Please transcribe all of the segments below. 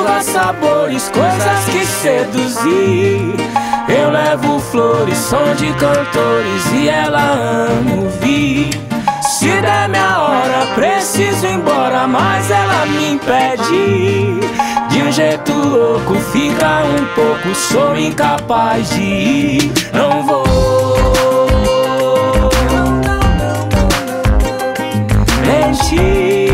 curvas, sabores, coisas que seduzir. Eu levo flores, som de cantores e ela ama ouvir. Se der minha hora, preciso ir embora, mas ela me impede. De um jeito louco, fica um pouco, sou incapaz de ir. Não vou mentir.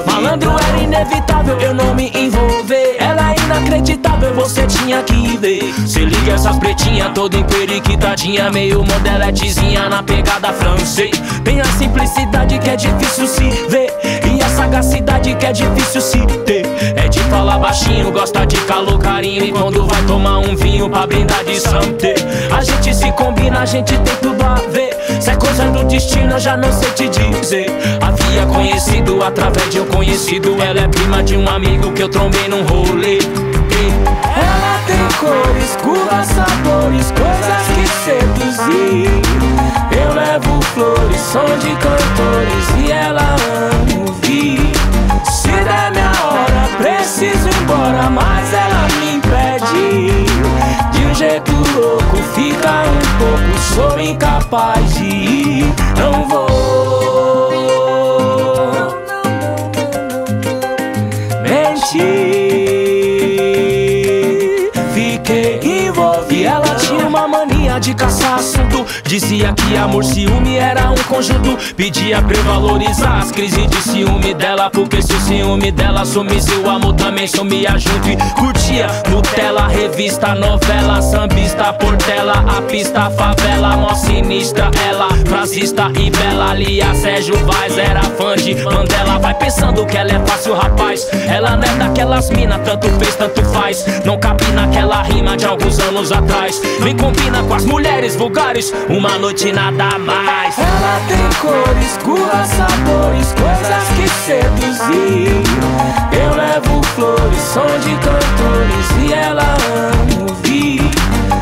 Malandro, era inevitável eu não me envolver. Ela é inacreditável, você tinha que ver. Se liga essas pretinhas, toda emperiquitadinha, meio modeletezinha na pegada francês. Tem a simplicidade que é difícil se ver, e a sagacidade que é difícil se ter. É de falar baixinho, gosta de calor, carinho, e quando vai tomar um vinho pra brindar de santé. A gente se combina, a gente tem tudo a ver. Se é coisa do destino, eu já não sei te dizer. Havia conhecido através de um conhecido. Ela é prima de um amigo que eu trombei num rolê. Ela tem cores, curvas, sabores, coisas que seduzir. Eu levo flores, som de cantores e ela ama ouvir. Se der minha hora, preciso ir embora, mas ela me impede. De um jeito louco, fica um pouco, sou incapaz de ir. Não vou mentir. Fiquei envolvido. E ela tinha uma mania de caçar assunto. Dizia que amor, ciúme era um conjunto. Pedia pra eu valorizar as crises de ciúme dela, porque se o ciúme dela sumisse, o amor também sumia junto. E curtia Nutella, revista, novela, sambista, portela, a pista, favela, mó sinistra ela, frasista e bela. Lia Sérgio Vaz, era fã de Mandela. Vai pensando que ela é fácil, rapaz. Ela não é daquelas mina, tanto fez, tanto faz. Não cabe naquela rima de alguns anos atrás. Nem combina com as mulheres vulgares, uma noite nada mais. Ela tem cores, curvas, sabores, coisas que seduzir. Eu levo flores, som de cantores e ela ama ouvir.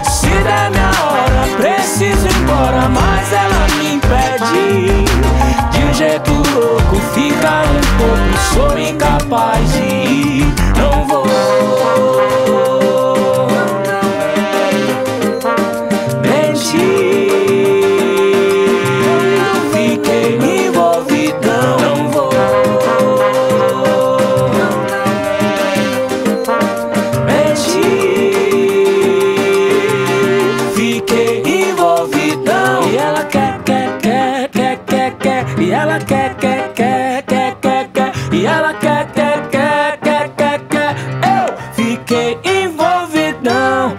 Se der minha hora, preciso ir embora, mas ela me impede. De um jeito louco, fica um pouco, sou incapaz de ir. Não vou mentir. Fiquei envolvidão. Não vou mentir. Fiquei envolvidão. E ela quer. E ela quer. E ela quer. Eu fiquei envolvidão.